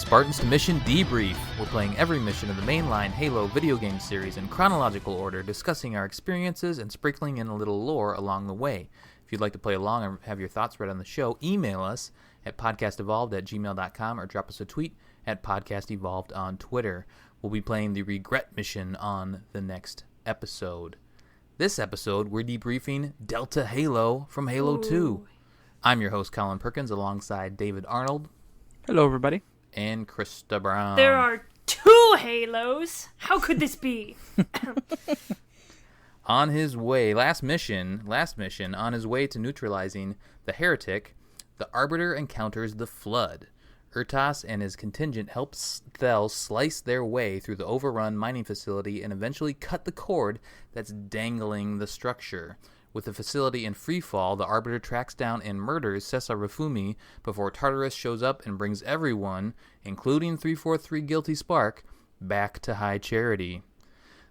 Spartans to Mission Debrief. We're playing every mission of the mainline Halo video game series in chronological order, discussing our experiences and sprinkling in a little lore along the way. If you'd like to play along or have your thoughts read on the show, email us at podcastevolved@gmail.com or drop us a tweet at podcastevolved on Twitter. We'll be playing the Regret mission on the next episode. This episode, we're debriefing Delta Halo from Halo 2. I'm your host, Colin Perkins, alongside David Arnold. Hello, everybody. And Krysta Brown. There are 2 Halos. How could this be? On his way, last mission, on his way to neutralizing the heretic, the Arbiter encounters the Flood. Urtas and his contingent help Thel slice their way through the overrun mining facility and eventually cut the cord that's dangling the structure. With the facility in free fall, the Arbiter tracks down and murders Sessa Rafumi before Tartarus shows up and brings everyone, including 343 Guilty Spark, back to High Charity.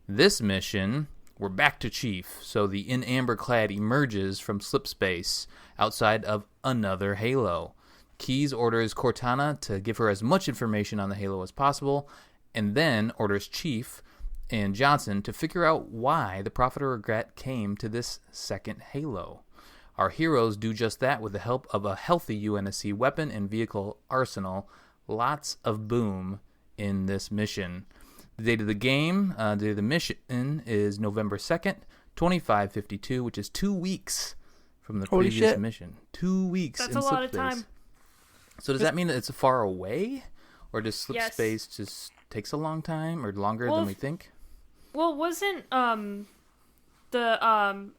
This mission, we're back to Chief, so the in amber clad emerges from slip space outside of another Halo. Keyes orders Cortana to give her as much information on the Halo as possible, and then orders Chief and Johnson to figure out why the Prophet of Regret came to this second Halo. Our heroes do just that with the help of a healthy UNSC weapon and vehicle arsenal. Lots of boom in this mission. The date of the game, the date of the mission is November 2nd, 2552, which is 2 weeks from the previous mission. 2 weeks. That's a lot of time. So does that mean that it's far away? Or does slip space just takes a long time or longer than we think? Well, wasn't the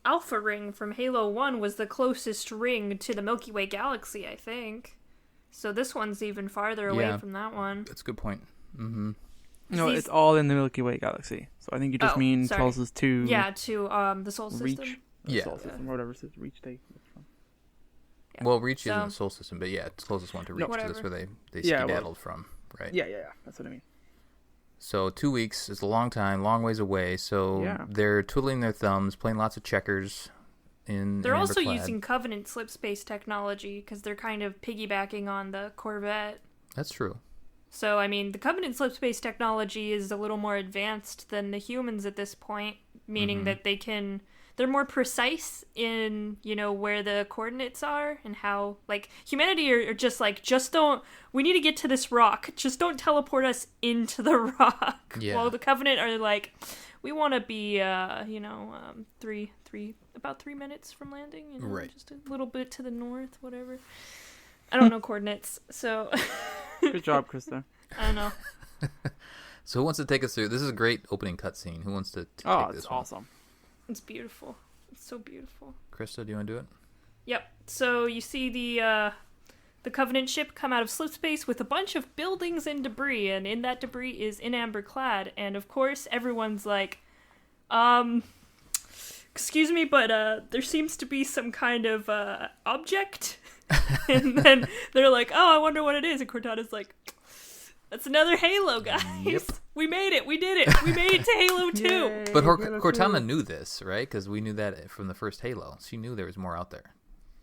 Alpha Ring from Halo 1 was the closest ring to the Milky Way galaxy, I think. So this one's even farther away from that one. That's a good point. Mm-hmm. No, it's all in the Milky Way galaxy. So I think you just mean closest to... Yeah, to the Sol System. Sol System, or whatever Reach they... Yeah. Well, Reach isn't the Sol System, but it's the closest one to Reach. That's where they skedaddled from, right? Yeah. That's what I mean. So 2 weeks is a long time, long ways away. So they're twiddling their thumbs, playing lots of checkers. They're also using Covenant slip space technology because they're kind of piggybacking on the Corvette. That's true. So, I mean, the Covenant slip space technology is a little more advanced than the humans at this point, meaning that they're more precise in, where the coordinates are and how, humanity are just we need to get to this rock. Just don't teleport us into the rock. Yeah. While the Covenant are we want to be, about 3 minutes from landing, right. Just a little bit to the north, whatever. I don't know coordinates, so... Good job, Krysta. I know. So who wants to take us through? This is a great opening cutscene. Who wants to take this one? Oh, it's awesome. It's beautiful. It's so beautiful. Krysta, do you want to do it? Yep. So you see the Covenant ship come out of slip space with a bunch of buildings and debris, and in that debris is in amber clad, and of course everyone's like, excuse me, but there seems to be some kind of object. And then they're like, oh, I wonder what it is. And Cortana's like, that's another Halo, guys. Yep. We made it. We did it. We made it to Halo 2. Yay, but Cortana knew this, right? Because we knew that from the first Halo. She knew there was more out there.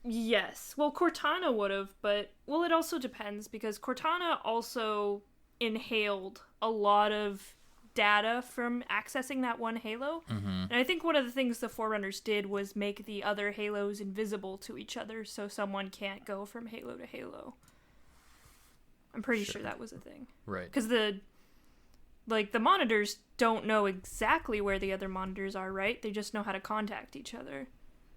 Yes. Well, Cortana would have, but... Well, it also depends, because Cortana also inhaled a lot of data from accessing that one Halo. Mm-hmm. And I think one of the things the Forerunners did was make the other Halos invisible to each other so someone can't go from Halo to Halo. I'm pretty sure that was a thing. Right. Because the monitors don't know exactly where the other monitors are, right? They just know how to contact each other.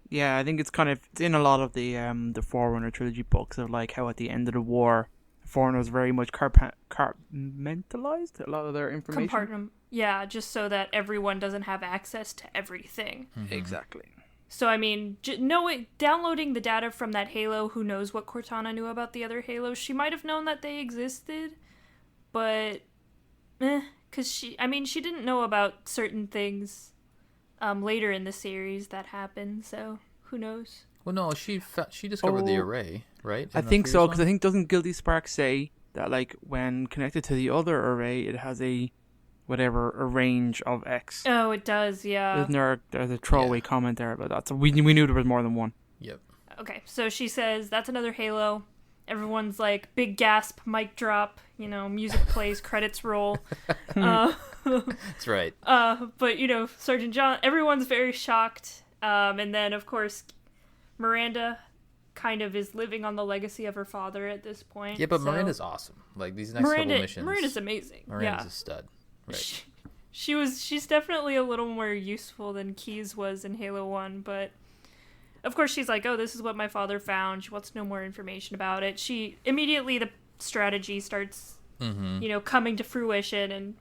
Yeah, I think it's in a lot of the Forerunner trilogy books of how at the end of the war, Foreigners very much compartmentalized a lot of their information. Yeah, just so that everyone doesn't have access to everything. Mm-hmm. Exactly. So, I mean, downloading the data from that Halo, who knows what Cortana knew about the other Halos? She might have known that they existed, but, because she didn't know about certain things later in the series that happened, so who knows? Well, no, she discovered the array, right? I think so, because I think doesn't Guilty Spark say that when connected to the other array, it has a range of X. Oh, it does, yeah. There's a throwaway comment there about that. So we knew there was more than one. Yep. Okay, so she says, that's another Halo. Everyone's like, big gasp, mic drop, music plays, credits roll. That's right. But, Sergeant John, everyone's very shocked. And then, of course, Miranda kind of is living on the legacy of her father at this point. Yeah, but Miranda's awesome. Like, these next couple missions. Miranda's amazing. Miranda's a stud. Right. She's definitely a little more useful than Keyes was in Halo 1, but of course she's like, oh, this is what my father found. She wants to know more information about it. Immediately the strategy starts, coming to fruition and,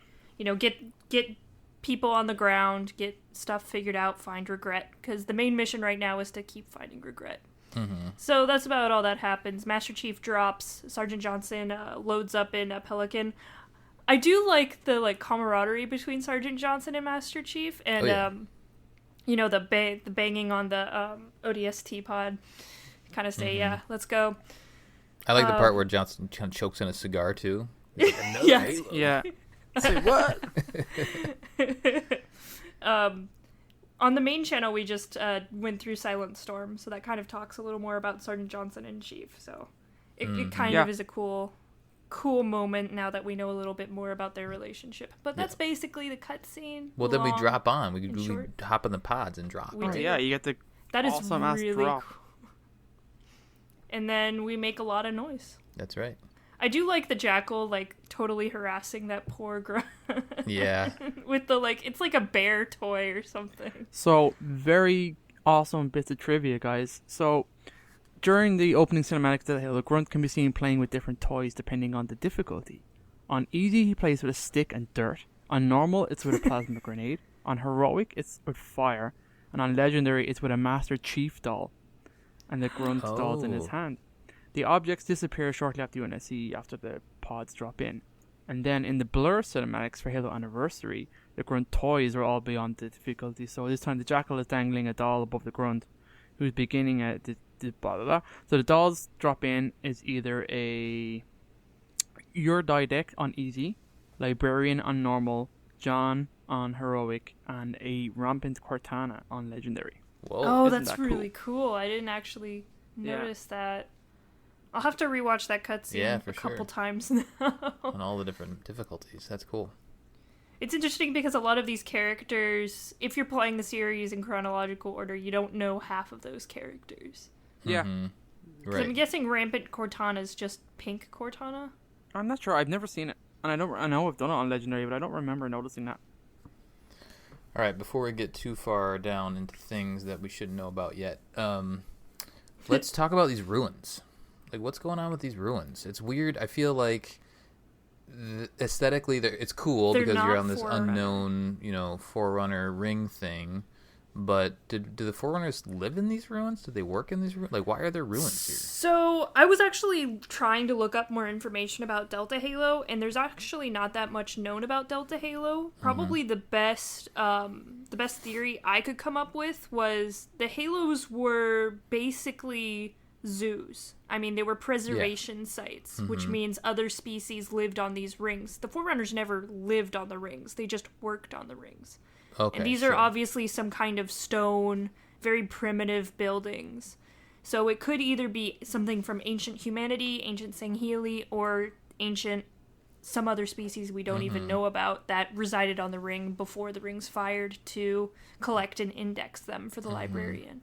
get people on the ground, get stuff figured out, find Regret, because the main mission right now is to keep finding Regret. So that's about all that happens. Master Chief drops. Sergeant Johnson loads up in a Pelican. I do like the camaraderie between Sergeant Johnson and Master Chief, and the banging on the ODST pod. Kind of say, yeah, let's go. I like the part where Johnson kind of chokes on a cigar too. Like, yes. Yeah. Say what? On the main channel, we just went through Silent Storm, so that kind of talks a little more about Sergeant Johnson and Chief. So it kind of is a cool moment now that we know a little bit more about their relationship. But that's basically the cutscene. Well, then we drop on. We hop in the pods and drop. Yeah, you get the awesome ass really drop. Cool. And then we make a lot of noise. That's right. I do like the Jackal, totally harassing that poor grunt. Yeah. With the, it's like a bear toy or something. So, very awesome bits of trivia, guys. So, during the opening cinematics of Halo, Grunt can be seen playing with different toys depending on the difficulty. On easy, he plays with a stick and dirt. On normal, it's with a plasma grenade. On heroic, it's with fire. And on legendary, it's with a Master Chief doll. And the Grunt doll's in his hand. The objects disappear shortly after UNSC after the pods drop in. And then in the Blur cinematics for Halo Anniversary, the Grunt toys are all beyond the difficulty. So this time the Jackal is dangling a doll above the Grunt, who's beginning at the blah blah blah. So the dolls drop in is either a Urdidec on easy, Librarian on normal, John on heroic, and a Rampant Cortana on legendary. Whoa. Oh, Isn't that's that really cool. I didn't actually notice that. I'll have to rewatch that cutscene a couple times now. On all the different difficulties. That's cool. It's interesting because a lot of these characters, if you're playing the series in chronological order, you don't know half of those characters. Yeah. Right. I'm guessing Rampant Cortana is just pink Cortana? I'm not sure. I've never seen it. And I know I've done it on legendary, but I don't remember noticing that. All right, before we get too far down into things that we shouldn't know about yet, let's talk about these ruins. What's going on with these ruins? It's weird. I feel like aesthetically, it's cool because you're on this unknown, Forerunner ring thing. But do the Forerunners live in these ruins? Do they work in these ruins? Why are there ruins here? So, I was actually trying to look up more information about Delta Halo, and there's actually not that much known about Delta Halo. Probably the best theory I could come up with was the Halos were basically zoos. I mean, they were preservation sites, which means other species lived on these rings. The Forerunners never lived on the rings. They just worked on the rings. Okay, and these are obviously some kind of stone, very primitive buildings. So it could either be something from ancient humanity, ancient Sangheili, or some other species we don't even know about that resided on the ring before the rings fired to collect and index them for the librarian.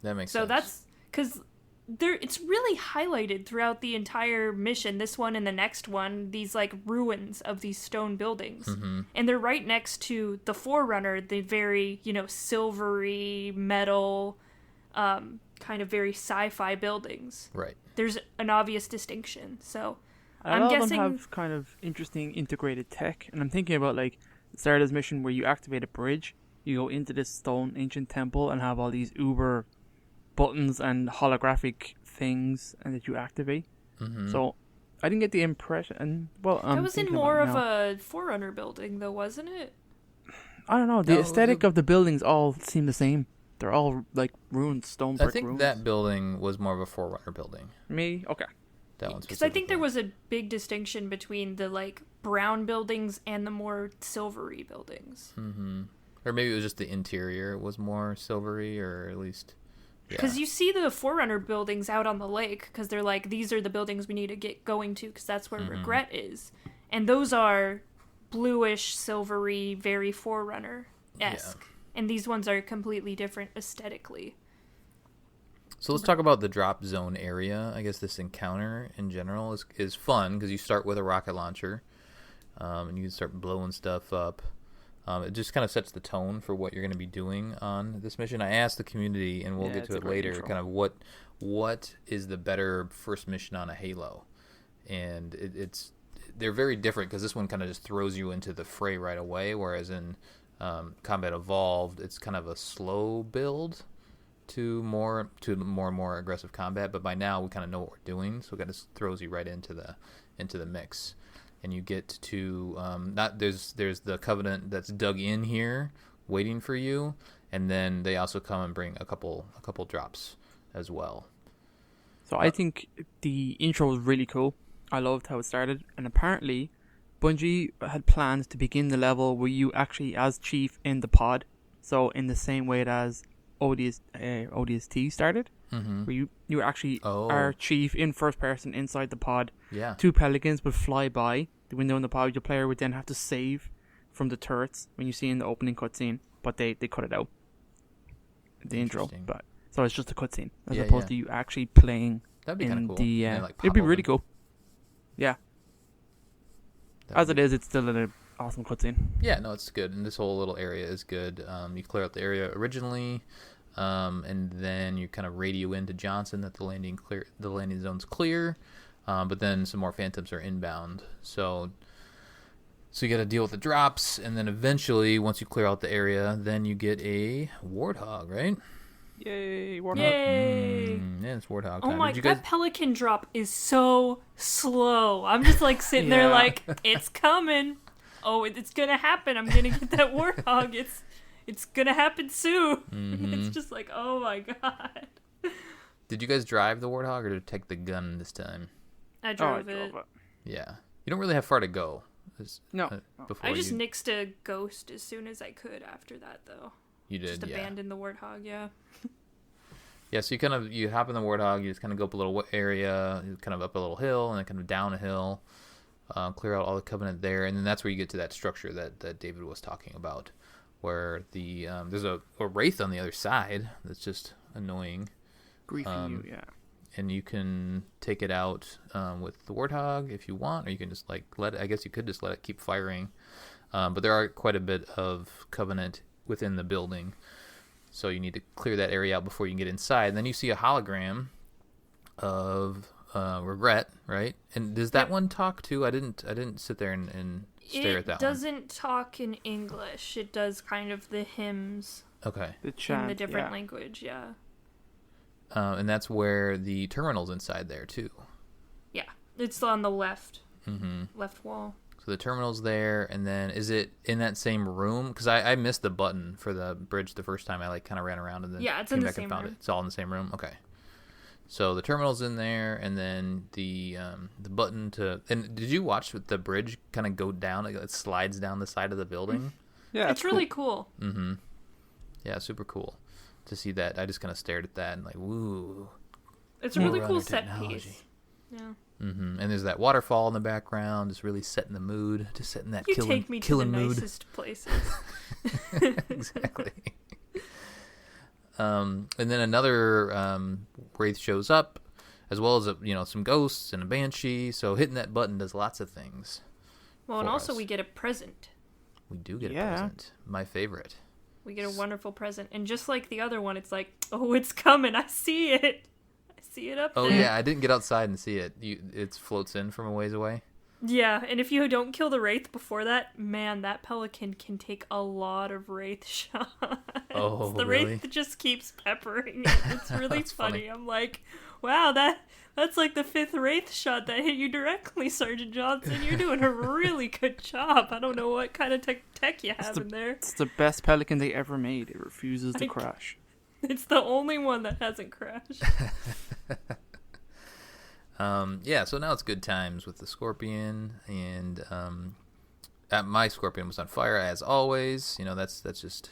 That makes sense. So that's because it's really highlighted throughout the entire mission, this one and the next one, these ruins of these stone buildings. And they're right next to the Forerunner, the very, silvery metal, kind of very sci-fi buildings. Right. There's an obvious distinction. So I'm guessing them have kind of interesting integrated tech, and I'm thinking about the start of this mission where you activate a bridge, you go into this stone ancient temple and have all these uber buttons and holographic things and that you activate. So I didn't get the impression. Well, that was in more of a Forerunner building, though, wasn't it? I don't know. The aesthetic of the buildings all seem the same. They're all ruined stone brick ruins. I think that building was more of a Forerunner building. Me? Okay. That one because I think there was a big distinction between the brown buildings and the more silvery buildings. Or maybe it was just the interior was more silvery, or at least Because you see the Forerunner buildings out on the lake, because they're like, these are the buildings we need to get going to, because that's where Regret is. And those are bluish, silvery, very Forerunner-esque. Yeah. And these ones are completely different aesthetically. So let's talk about the drop zone area. I guess this encounter in general is fun, because you start with a rocket launcher, and you can start blowing stuff up. It just kind of sets the tone for what you're going to be doing on this mission. I asked the community, and we'll get to it later, intro. Kind of what is the better first mission on a Halo. And they're very different, because this one kind of just throws you into the fray right away, whereas in Combat Evolved, it's kind of a slow build to more and more aggressive combat. But by now, we kind of know what we're doing, so it kind of throws you right into the mix. And you get to there's the Covenant that's dug in here, waiting for you, and then they also come and bring a couple drops as well. So I think the intro was really cool. I loved how it started, and apparently, Bungie had plans to begin the level where you actually as Chief in the pod. So in the same way as ODST started. Mm-hmm. Where you actually are Chief in first person inside the pod. Yeah. 2 Pelicans would fly by the window in the pod. Your player would then have to save from the turrets when you see in the opening cutscene, but they cut it out. The intro, but so it's just a cutscene as opposed to you actually playing. That'd be kind of cool. It'd be really cool. Yeah. As it is, it's still an awesome cutscene. Yeah, no, it's good, and this whole little area is good. You clear out the area originally. And then you kind of radio into Johnson that the landing zone's clear, but then some more Phantoms are inbound. So you got to deal with the drops, and then eventually, once you clear out the area, then you get a Warthog, right? Yay, Warthog! Yay! Yeah, it's Warthog time. Oh my, that Pelican drop is so slow. I'm just like sitting there like, it's coming. Oh, it's gonna happen. I'm gonna get that Warthog. It's gonna happen soon. Mm-hmm. It's just like, oh my god. Did you guys drive the Warthog or did you take the gun this time? I drove it. Yeah. You don't really have far to go. No. I just nixed a ghost as soon as I could after that, though. You did, just abandoned the Warthog, yeah. Yeah, so you hop in the Warthog, you just kind of go up a little area, kind of up a little hill, and then kind of down a hill, clear out all the Covenant there, and then that's where you get to that structure that David was talking about, where there's a Wraith on the other side that's just annoying. Griefing you, yeah. And you can take it out with the Warthog if you want, or you can just I guess you could just let it keep firing. But there are quite a bit of Covenant within the building, so you need to clear that area out before you can get inside. And then you see a hologram of Regret, right? And does that one talk too? I didn't sit there and stare at that one. It doesn't talk in English. It does kind of the hymns. Okay. The chant, in the different language, yeah. And that's where the terminal's inside there too. Yeah, it's on the left. Mm-hmm. Left wall. So the terminal's there, and then is it in that same room? Because I missed the button for the bridge the first time. I kind of ran around and then it's came in back the and same found room. it. It's all in the same room. Okay. So the terminal's in there, and then the button to. And did you watch the bridge kind of go down? It slides down the side of the building. Yeah, it's really cool. Mm-hmm. Yeah, super cool to see that. I just kind of stared at that and woo. It's a really cool set piece. Yeah. Mm-hmm. And there's that waterfall in the background, just really setting the mood, just setting that killing mood. You take me to the nicest places. Exactly. And then another Wraith shows up, as well as some ghosts and a banshee. So hitting that button does lots of things. Well, and also we get a present. We do get a present. My favorite. We get a wonderful present, and just like the other one, it's like, oh, it's coming! I see it. I see it up there. Oh yeah, I didn't get outside and see it. It floats in from a ways away. Yeah, and if you don't kill the Wraith before that, man, that Pelican can take a lot of Wraith shots. Oh, the really? Wraith just keeps peppering it. It's really funny. I'm like, wow, that's like the 5th Wraith shot that hit you directly, Sergeant Johnson. You're doing a really good job. I don't know what kind of tech you have in there. It's the best Pelican they ever made. It refuses to crash. It's the only one that hasn't crashed. Yeah, so now it's good times with the Scorpion, and my Scorpion was on fire as always. That's just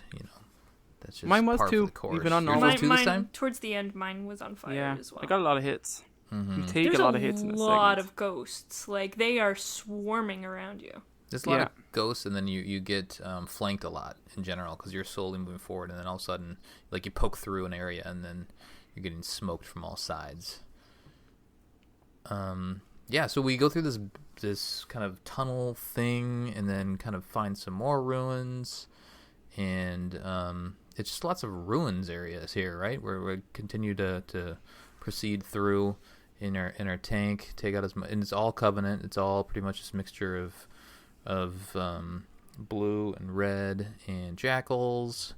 That's just Mine was par too, for the course. even on Yours normal. was two this time? Towards the end, mine was on fire Yeah, as well. I got a lot of hits. Mm-hmm. You take There's a lot of hits in this lot segment. of ghosts. Like, they are swarming around you. There's a lot of ghosts, and then you get flanked a lot in general because you're slowly moving forward, and then all of a sudden, like, you poke through an area, and then you're getting smoked from all sides. Yeah, so we go through this kind of tunnel thing, and then kind of find some more ruins, and it's just lots of ruins areas here, right? Where we continue to proceed through in our tank, take out as much, and it's all Covenant. It's all pretty much this mixture of blue and red and jackals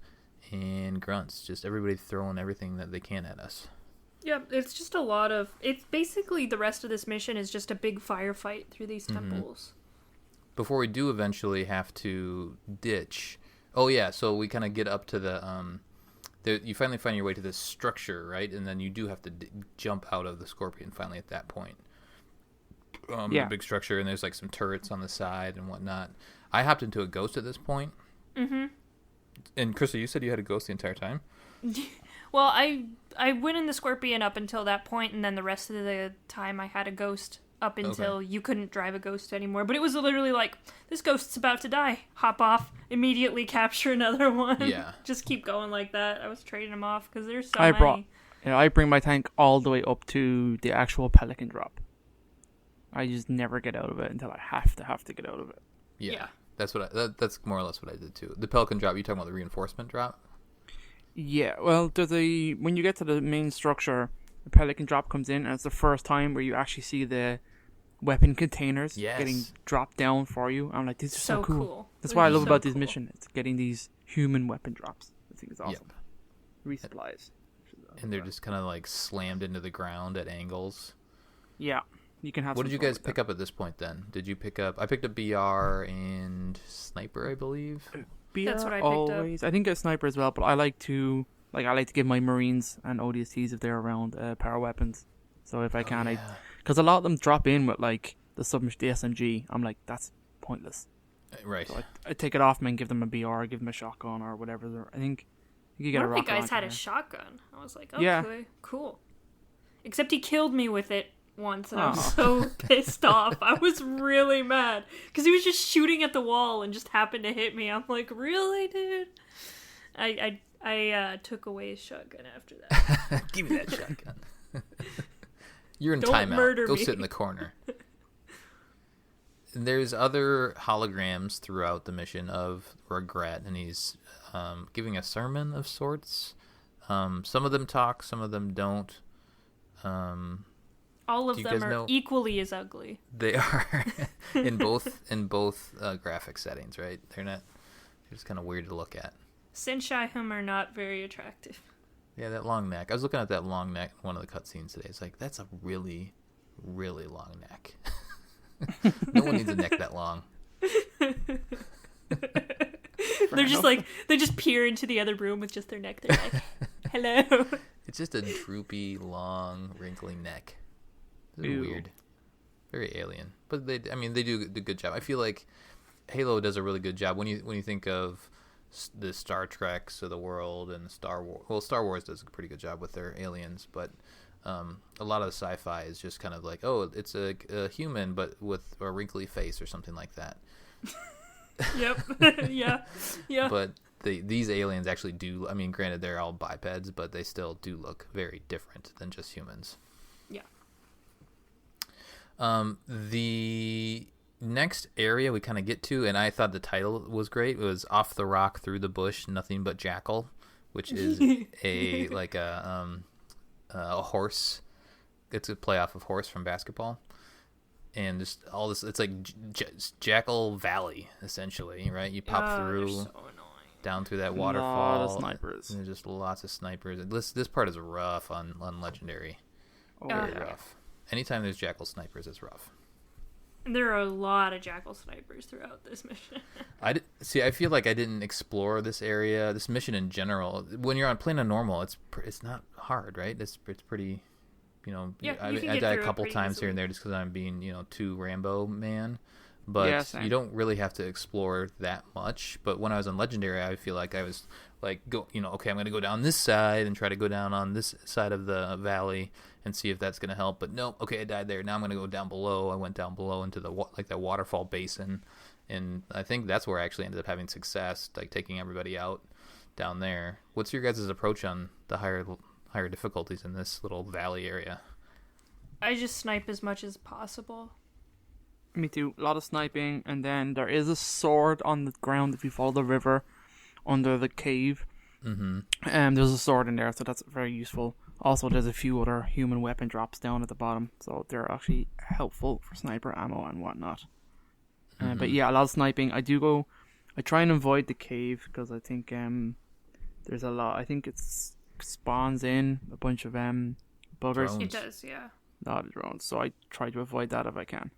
and grunts. Just everybody throwing everything that they can at us. Yeah, it's just a lot of... It's basically the rest of this mission is just a big firefight through these temples. Before we do eventually have to ditch... Oh, yeah, so we kind of get up to you finally find your way to this structure, right? And then you do have to jump out of the Scorpion finally at that point. The big structure, and there's like some turrets on the side and whatnot. I hopped into a ghost at this point. Mm-hmm. And Krysta, you said you had a ghost the entire time? Well, I went in the Scorpion up until that point, and then the rest of the time I had a ghost up until you couldn't drive a ghost anymore. But it was literally like, this ghost's about to die. Hop off, immediately capture another one. Yeah. Just keep going like that. I was trading them off because there's so many. I bring my tank all the way up to the actual Pelican drop. I just never get out of it until I have to get out of it. Yeah. That's that's more or less what I did too. The Pelican drop, you talking about the reinforcement drop? Yeah, well, when you get to the main structure, the Pelican drop comes in, and it's the first time where you actually see the weapon containers getting dropped down for you. I'm like, this is so cool. That's what I love about this mission. It's getting these human weapon drops. I think it's awesome. Yep. Resupplies. And they're just kind of like slammed into the ground at angles. Yeah. You can have. What did you guys pick up at this point then? Did you pick up... I picked up BR and Sniper, I believe. That's what I picked up. I think a Sniper as well, but I like to give my Marines and ODSTs if they're around power weapons. So if I can, because a lot of them drop in with like the SMG. I'm like, that's pointless. Right. So I take it off them and give them a BR, give them a shotgun or whatever. I think you get One a of rocket the guys had a launcher. shotgun. I was like, okay, cool. Except he killed me with it once, and I was so pissed off. I was really mad because he was just shooting at the wall and just happened to hit me. I'm like, really, dude? I took away his shotgun after that. Give me that shotgun. You're in Don't timeout. murder Go me. sit in the corner. There's other holograms throughout the mission of Regret, and he's giving a sermon of sorts. Some of them talk, some of them don't. All of them are equally as ugly. They are in both graphic settings, right? They're just kind of weird to look at. Sinshihim are not very attractive. Yeah, that long neck. I was looking at that long neck in one of the cutscenes today. It's like, that's a really, really long neck. No one needs a neck that long. They're just like, they just peer into the other room with just their neck. They're like, hello. It's just a droopy, long, wrinkly neck. It's weird. Very alien. But they do a good job. I feel like Halo does a really good job when you think of the Star Treks of the world and Star Wars. Well, Star Wars does a pretty good job with their aliens, but a lot of the sci-fi is just kind of like, oh, it's a human but with a wrinkly face or something like that. Yep. Yeah. But these aliens actually do. I mean, granted, they're all bipeds, but they still do look very different than just humans. Yeah. The next area we kind of get to, and I thought the title was great. It was "Off the Rock Through the Bush, Nothing But Jackal," which is a horse. It's a play off of horse from basketball, and just all this. It's like Jackal Valley, essentially, right? You pop through. So down through that waterfall. A lot of snipers. There's just lots of snipers. This part is rough on Legendary. Very rough. Anytime there's Jackal snipers, it's rough. There are a lot of Jackal snipers throughout this mission. I feel like I didn't explore this area, this mission in general. When you're playing on normal, it's not hard, right? It's pretty, Yeah, I died a couple times here and there just because I'm being, too Rambo man. but Yeah, same. you don't really have to explore that much. But when I was on Legendary, I feel like I was like, okay, I'm going to go down this side and try to go down on this side of the valley and see if that's going to help. But no, okay, I died there. Now I'm going to go down below. I went down below into the that waterfall basin, and I think that's where I actually ended up having success, like taking everybody out down there. What's your guys' approach on the higher difficulties in this little valley area? I just snipe as much as possible. Me too. A lot of sniping, and then there is a sword on the ground if you follow the river under the cave. Mm-hmm. There's a sword in there, so that's very useful. Also, there's a few other human weapon drops down at the bottom, so they're actually helpful for sniper ammo and whatnot. But yeah, a lot of sniping. I try and avoid the cave because I think there's a lot. I think it spawns in a bunch of buggers. Drones. It does, yeah. A lot of drones, so I try to avoid that if I can.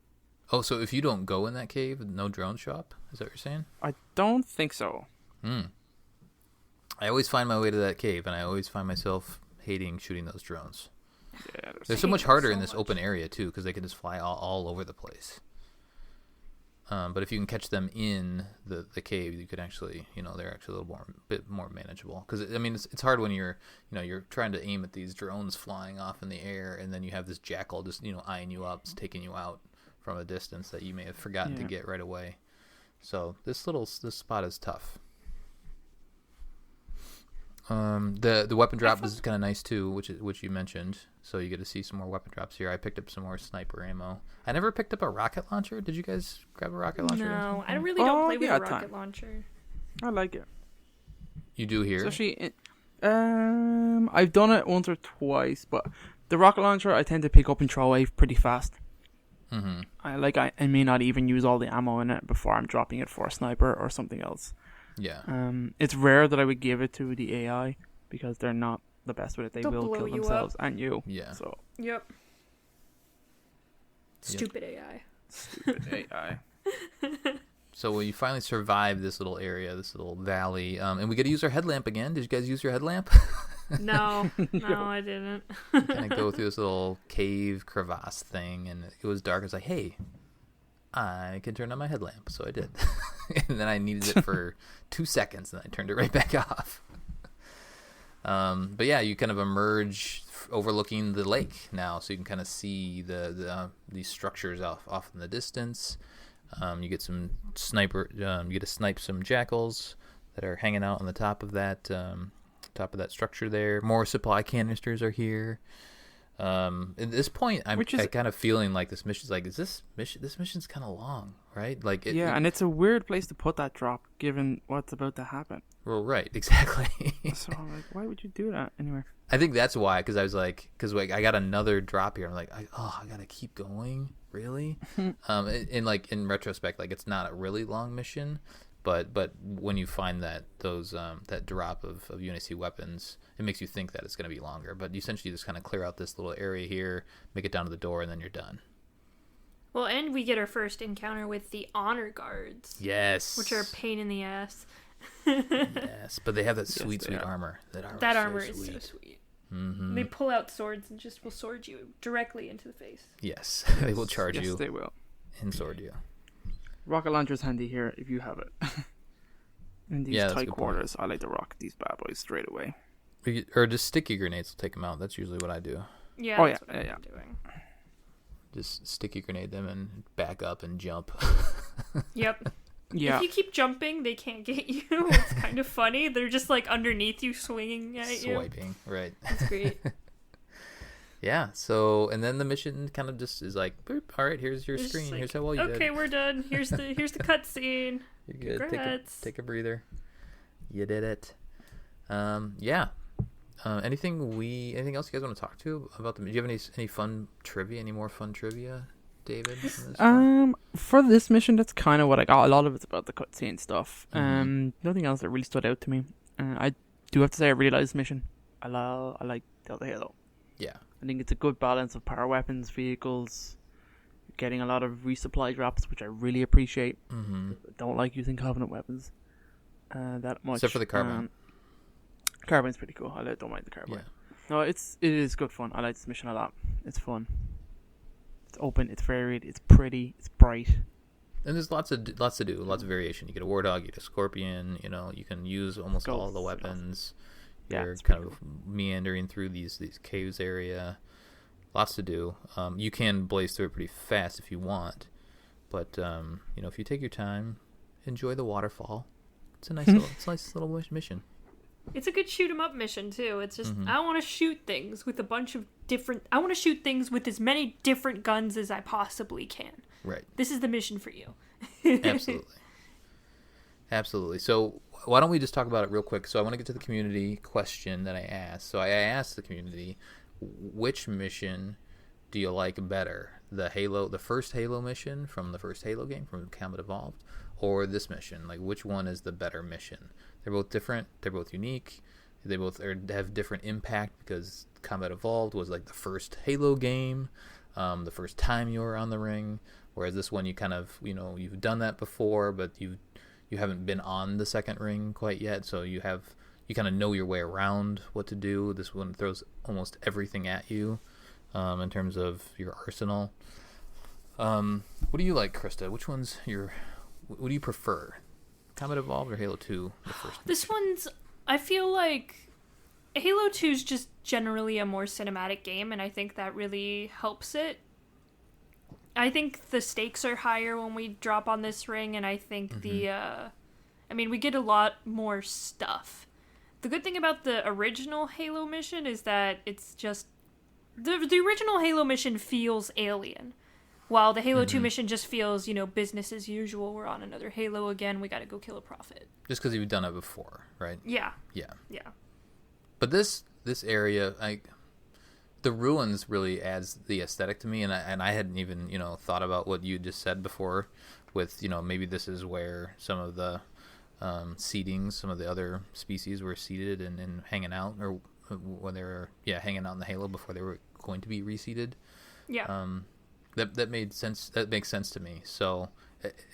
Oh, so if you don't go in that cave, no drones show up? Is that what you're saying? I don't think so. I always find my way to that cave, and I always find myself hating shooting those drones. Yeah, They're so much harder in this open area, too, because they can just fly all over the place. But if you can catch them in the cave, you could actually, they're actually bit more manageable. Because, I mean, it's hard when you're trying to aim at these drones flying off in the air, and then you have this jackal just, eyeing you up, taking you out from a distance that you may have forgotten to get right away. So this spot is tough. The weapon drop is kind of nice too, which you mentioned. So you get to see some more weapon drops here. I picked up some more sniper ammo. I never picked up a rocket launcher. Did you guys grab a rocket launcher? No, I really don't play with a rocket launcher. I like it. You do here? Especially, I've done it once or twice, but the rocket launcher I tend to pick up and throw away pretty fast. Mm-hmm. I may not even use all the ammo in it before I'm dropping it for a sniper or something else. Yeah. It's rare that I would give it to the AI because they're not the best with it. They'll will kill themselves and you. Yeah. So. Yep. Stupid AI. Stupid AI. So when you finally survive this little area, this little valley, and we get to use our headlamp again. Did you guys use your headlamp? No, I didn't. Kind of go through this little cave crevasse thing, and it was dark. I was like, hey, I can turn on my headlamp. So I did. And then I needed it for 2 seconds, and I turned it right back off. But yeah, you kind of emerge overlooking the lake now, so you can kind of see these structures off in the distance. You get some you get to snipe some jackals that are hanging out on the top of that structure there. More supply canisters are here. At this point, I'm kind of feeling like this mission's like, this mission's kind of long, right? Like, and it's a weird place to put that drop, given what's about to happen. Well, right, exactly. So I'm like, why would you do that anyway? I think that's why, because I was like, I got another drop here. I'm like, I gotta keep going, really? In retrospect, like, it's not a really long mission, but when you find that drop of UNSC weapons, it makes you think that it's going to be longer. But you essentially just kind of clear out this little area here, make it down to the door, and then you're done. Well, and we get our first encounter with the honor guards. Yes. Which are a pain in the ass. Yes, but they have that sweet armor. That armor is so sweet. Mm-hmm. They pull out swords and just will sword you directly into the face. Yes, they will charge you. Yes, they will. And sword you. Rocket launcher's handy here if you have it. In these tight quarters, I like to rock these bad boys straight away. Or just sticky grenades will take them out. That's usually what I do. Yeah, that's what I'm doing. Just sticky grenade them and back up and jump. Yep. Yeah. If you keep jumping, they can't get you. It's kind of funny. They're just like underneath you, swinging at you. Swiping, right. That's great. Yeah, so, and then the mission kind of just is like, boop, all right, here's your screen. Here's how well you did. Okay, we're done. Here's the cutscene. You're good. Congrats. Take a breather. You did it. Yeah. Anything else you guys want to talk to about the? Do you have any fun trivia? Any more fun trivia, David? For this mission, that's kind of what I got. A lot of it's about the cutscene stuff. Nothing else that really stood out to me. I do have to say I really like this mission. I like Delta Halo. Yeah. I think it's a good balance of power weapons, vehicles, getting a lot of resupply drops, which I really appreciate. Mm-hmm. I don't like using Covenant weapons that much. Except for the carbine. Carbine's pretty cool. I don't mind the carbine. Yeah. No, it is good fun. I like this mission a lot. It's fun. It's open. It's varied. It's pretty. It's bright. And there's lots to do, lots of variation. You get a Wardog, you get a Scorpion. You can use almost all the weapons. You're kind of meandering through these caves area. Lots to do. You can blaze through it pretty fast if you want, but if you take your time, enjoy the waterfall. It's a nice little mission. It's a good shoot 'em up mission too. It's just I want to shoot things with a bunch of different. I want to shoot things with as many different guns as I possibly can. Right. This is the mission for you. Absolutely. So why don't we just talk about it real quick? So I want to get to the community question that I asked. So I asked the community, which mission do you like better? The first Halo mission from the first Halo game, from Combat Evolved, or this mission? Like, which one is the better mission? They're both different. They're both unique. They both have different impact because Combat Evolved was like the first Halo game, the first time you were on the ring. Whereas this one, you kind of, you've done that before, but you haven't been on the second ring quite yet. So you kind of know your way around what to do. This one throws almost everything at you in terms of your arsenal. What do you like, Krysta? What do you prefer? Combat Evolved or Halo 2? The first this one's, I feel like Halo 2 is just generally a more cinematic game, and I think that really helps it. I think the stakes are higher when we drop on this ring, and I think we get a lot more stuff. The good thing about the original Halo mission is that it's just the original Halo mission feels alien, while the Halo 2 mission just feels, business as usual. We're on another Halo again. We got to go kill a prophet. Just because you've done it before, right? Yeah. Yeah. Yeah. But this area, the ruins really adds the aesthetic to me, and I hadn't even thought about what you just said before, with maybe this is where some of the seedings, some of the other species were seeded and hanging out, or when they were hanging out in the Halo before they were going to be reseeded. Yeah. That made sense. That makes sense to me. So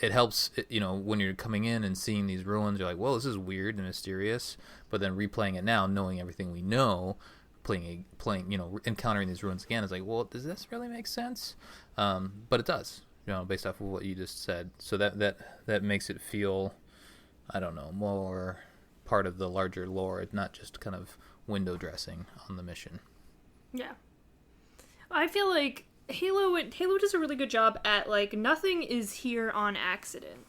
it helps. When you're coming in and seeing these ruins, you're like, well, this is weird and mysterious. But then replaying it now, knowing everything we know, playing encountering these ruins again, is like, well, does this really make sense? But it does. Based off of what you just said. So that makes it feel, I don't know, more part of the larger lore. It's not just kind of window dressing on the mission. Yeah. I feel like Halo does a really good job at, nothing is here on accident.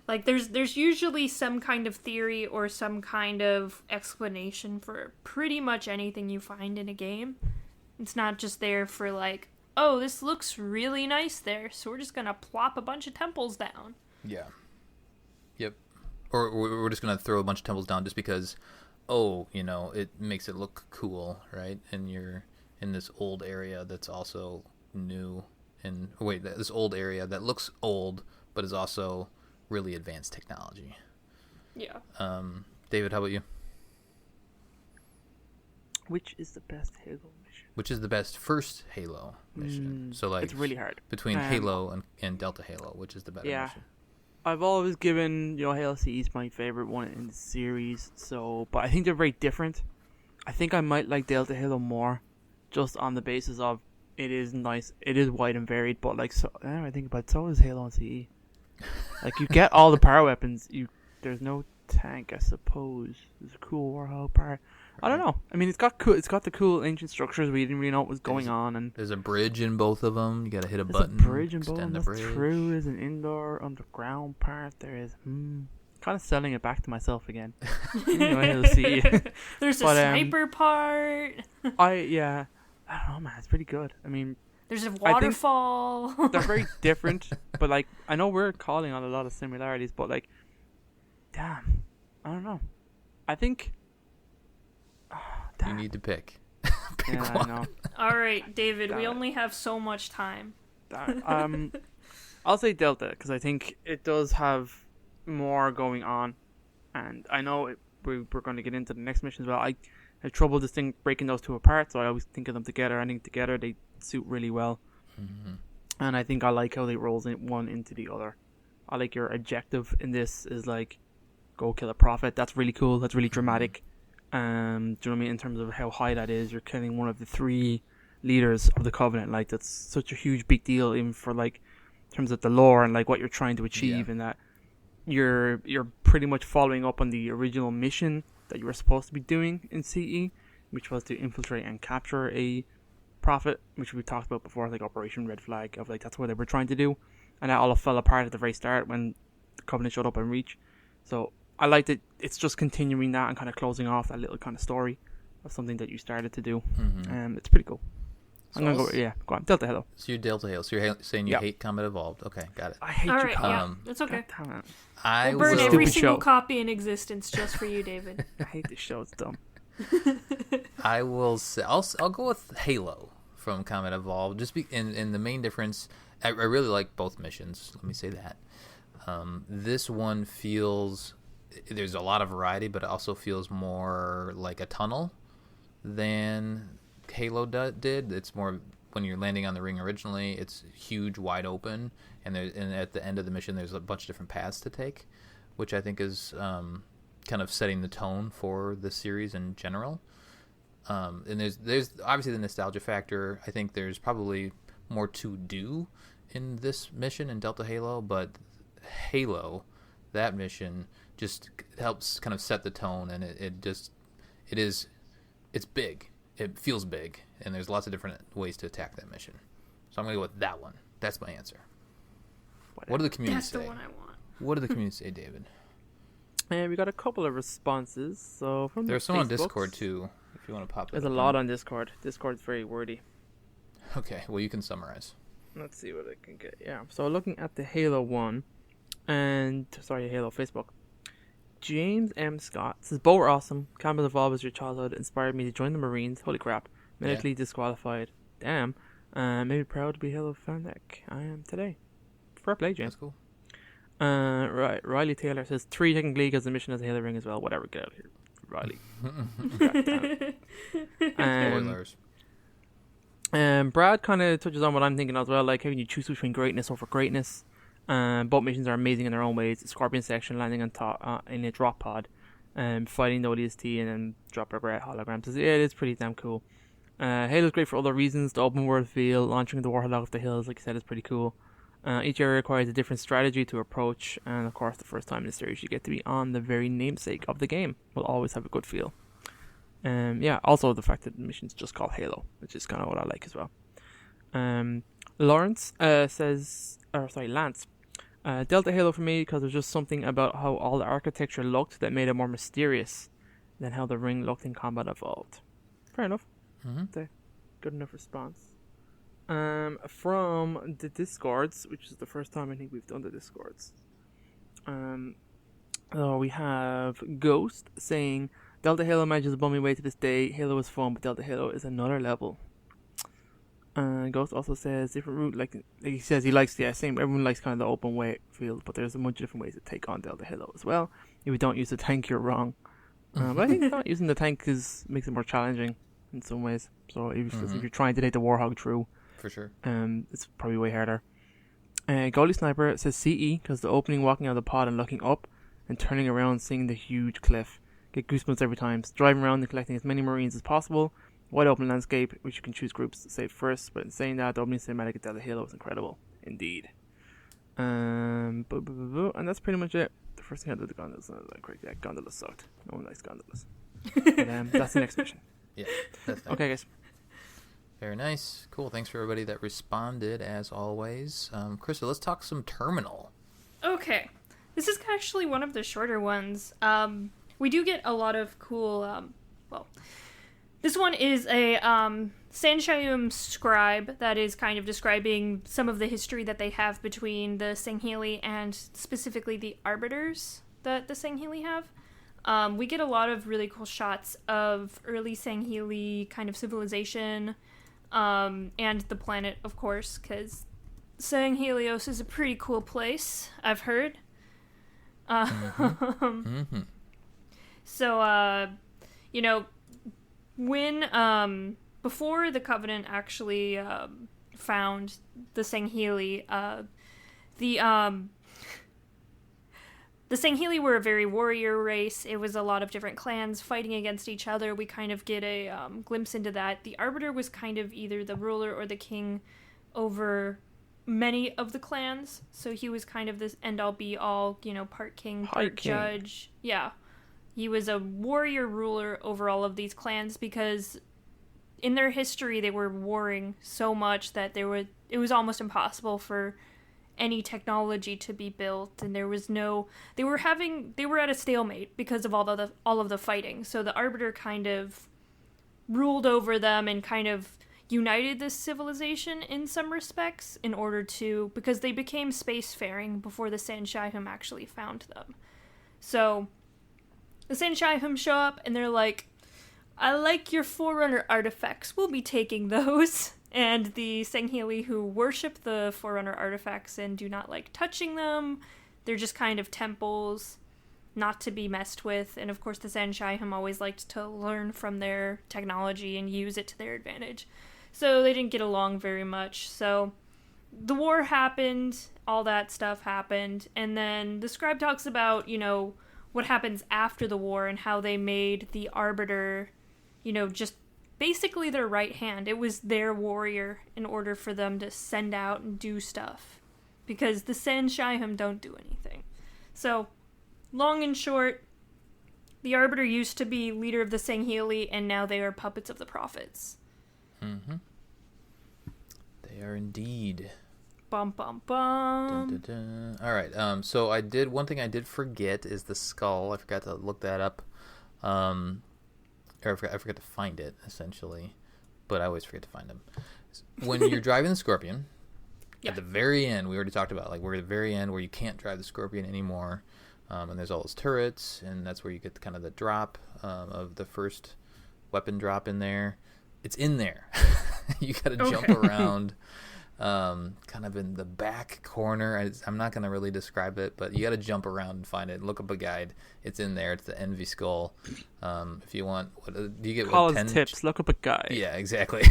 Like, there's usually some kind of theory or some kind of explanation for pretty much anything you find in a game. It's not just there for, oh, this looks really nice there, so we're just gonna plop a bunch of temples down. Yeah. Yep. Or we're just gonna throw a bunch of temples down just because, it makes it look cool, right? And you're in this old area that's also new, and this old area that looks old but is also really advanced technology. Yeah. David, how about you? Which is the best Halo mission? Which is the best first Halo mission? So it's really hard between Halo and Delta Halo. Which is the better mission? I've always given Halo CE my favorite one in the series. But I think they're very different. I think I might like Delta Halo more, just on the basis of it is nice, it is wide and varied. But I think about it, so is Halo and CE. You get all the power weapons. There's no tank, I suppose. There's a cool Warhol part. I don't know. I mean, it's got the cool ancient structures. We didn't really know what was going on, and there's a bridge in both of them. You got to hit a button. There's a bridge in both of them. The That's true. There's an indoor underground part. There is. Kind of selling it back to myself again. See. There's a sniper part. I don't know, man. It's pretty good. I mean, there's a waterfall. They're very different, but I know we're calling on a lot of similarities, but damn, I don't know. I think you need to pick. Pick one. I know. All right, David. We only have so much time. I'll say Delta because I think it does have more going on, and I know we're going to get into the next mission as well. I have trouble breaking those two apart, so I always think of them together. I think together they suit really well, and I think I like how they roll one into the other. I like your objective in this is go kill a prophet. That's really cool. That's really dramatic. Do you know what I mean? In terms of how high that is, you're killing one of the 3 leaders of the Covenant. That's such a huge big deal, even for in terms of the lore and like what you're trying to achieve, and that you're pretty much following up on the original mission that you were supposed to be doing in CE, which was to infiltrate and capture a prophet, which we talked about before, like Operation Red Flag, of like that's what they were trying to do, and that all fell apart at the very start when the Covenant showed up in Reach. So I like that it's just continuing that and kind of closing off that little kind of story of something that you started to do. It's pretty cool. So I'm gonna go on. Delta Halo. So you're Delta Halo. So you're saying you hate Combat Evolved. Okay, got it. I hate All you, right, Colin. yeah, that's okay. Damn it. I We'll burn will. every Stupid single show. copy in existence just for you, David. I hate this show. It's dumb. I will say I'll go with Halo from Combat Evolved. Just in the main difference, I really like both missions. Let me say that. This one feels there's a lot of variety, but it also feels more like a tunnel than Halo did. It's more when you're landing on the ring originally. It's huge, wide open, and at the end of the mission, there's a bunch of different paths to take, which I think is kind of setting the tone for the series in general. And there's obviously the nostalgia factor. I think there's probably more to do in this mission in Delta Halo, but Halo, that mission just helps kind of set the tone, and it's big. It feels big, and there's lots of different ways to attack that mission. So I'm going to go with that one. That's my answer. What do the community That's say? the one I want. What do the community say, David? And we got a couple of responses. So from There's the some on Facebooks. Discord too, if you want to pop it. There's a lot on Discord. Discord's very wordy. Okay, well you can summarize. Let's see what I can get. Yeah. So looking at the Halo one, Halo Facebook. James M. Scott says, "Both were awesome. Combat Evolved was your childhood. Inspired me to join the Marines. Holy crap. Medically disqualified. Damn. Maybe proud to be Halo fanatic. I am today. Fair play, James." That's cool. Right. Riley Taylor says 3 technically because the mission has a Halo ring as well. Whatever, get out of here, Riley. Spoilers. Brad kind of touches on what I'm thinking as well, like how can you choose between greatness over greatness. Both missions are amazing in their own ways. The Scorpion section, landing on top in a drop pod, fighting the ODST and then drop regret holograms. It is pretty damn cool. Halo's great for other reasons. The open world feel, launching the Warhawk off the hills, like you said, is pretty cool. Each area requires a different strategy to approach, and of course the first time in the series you get to be on the very namesake of the game will always have a good feel. Also the fact that the mission's just called Halo, which is kind of what I like as well. Lance says, Delta Halo for me because there's just something about how all the architecture looked that made it more mysterious than how the ring looked in Combat Evolved. Fair enough. Mm-hmm. Good enough response. From the Discords, which is the first time I think we've done the Discords. We have Ghost saying, Delta Halo matches bum me way to this day. Halo is fun, but Delta Halo is another level. Ghost also says different route, like he says he likes same. Everyone likes kind of the open way field, but there's a bunch of different ways to take on Delta Halo as well. If you don't use the tank, you're wrong. But I think not using the tank makes it more challenging in some ways. So if you're trying to take the Warhog through, for sure, it's probably way harder. Goalie Sniper says CE because the opening, walking out of the pod and looking up and turning around, seeing the huge cliff. Get goosebumps every time. Driving around and collecting as many Marines as possible. Wide open landscape, which you can choose groups to save first. But in saying that, the opening cinematic at Delta Halo is incredible, indeed. And that's pretty much it. The first thing I did the gondolas, gondolas sucked. No one likes gondolas. But, that's the next mission. Yeah. That's nice. Okay, guys. Very nice. Cool. Thanks for everybody that responded, as always. Krysta, let's talk some Terminal. Okay. This is actually one of the shorter ones. We do get a lot of cool, this one is a Sanshayum scribe that is kind of describing some of the history that they have between the Sangheili and specifically the Arbiters that the Sangheili have. We get a lot of really cool shots of early Sangheili kind of civilization, and the planet, of course, because Sanghelios is a pretty cool place, I've heard. So, when, before the Covenant actually, found the Sangheili, the Sangheili were a very warrior race. It was a lot of different clans fighting against each other. We kind of get a, glimpse into that. The Arbiter was kind of either the ruler or the king over many of the clans. So he was kind of this end-all be-all, part king, part judge. Yeah. He was a warrior ruler over all of these clans because in their history they were warring so much that it was almost impossible for any technology to be built, and there was no they were at a stalemate because of all of the fighting. So the Arbiter kind of ruled over them and kind of united this civilization in some respects because they became spacefaring before the Sanshihim actually found them. So the Sanshihim show up and they're like, I like your Forerunner artifacts, we'll be taking those. And the Sangheili, who worship the Forerunner artifacts and do not like touching them, they're just kind of temples, not to be messed with. And of course the Sanshihim always liked to learn from their technology and use it to their advantage. So they didn't get along very much. So the war happened, all that stuff happened, and then the scribe talks about, what happens after the war and how they made the Arbiter, just basically their right hand. It was their warrior in order for them to send out and do stuff. Because the Sanshihim don't do anything. So, long and short, the Arbiter used to be leader of the Sangheili, and now they are puppets of the prophets. Mm-hmm. They are indeed. Bum, bum, bum. Dun, dun, dun. All right. So one thing I did forget is the skull. I forgot to look that up. Or I forgot to find it, essentially. But I always forget to find them. When you're driving the Scorpion, at the very end, we already talked about, we're at the very end where you can't drive the Scorpion anymore. And there's all those turrets, and that's where you get kind of the drop of the first weapon drop in there. It's in there. You got to jump around. Kind of in the back corner. I'm not going to really describe it, but you got to jump around and find it. Look up a guide. It's in there. It's the Envy Skull. If you want, do you get Colin's 10 tips? Look up a guide. Yeah, exactly.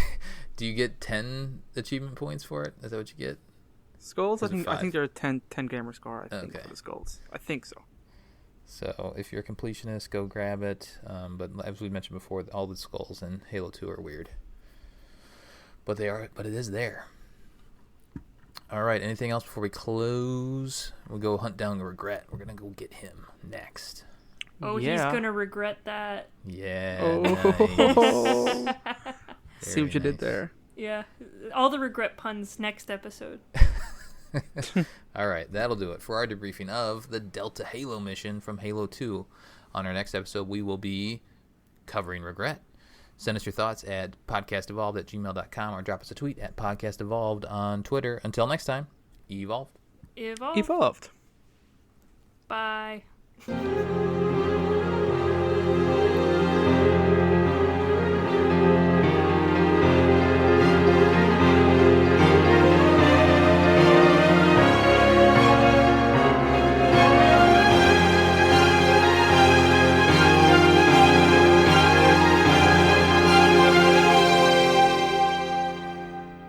Do you get 10 achievement points for it? Is that what you get? Skulls? I think there are 10 gamer score. I think Okay. for the skulls. I think so. So if you're a completionist, go grab it. But as we mentioned before, all the skulls in Halo 2 are weird. But it is there. All right, anything else before we close? We'll go hunt down Regret. We're going to go get him next. Oh, yeah. He's going to regret that. Yeah. Oh. Nice. See what you did there. Yeah. All the regret puns next episode. All right, that'll do it for our debriefing of the Delta Halo mission from Halo 2. On our next episode, we will be covering Regret. Send us your thoughts at podcastevolved@gmail.com or drop us a tweet at podcastevolved on Twitter. Until next time, evolved. Evolved. Evolved. Bye.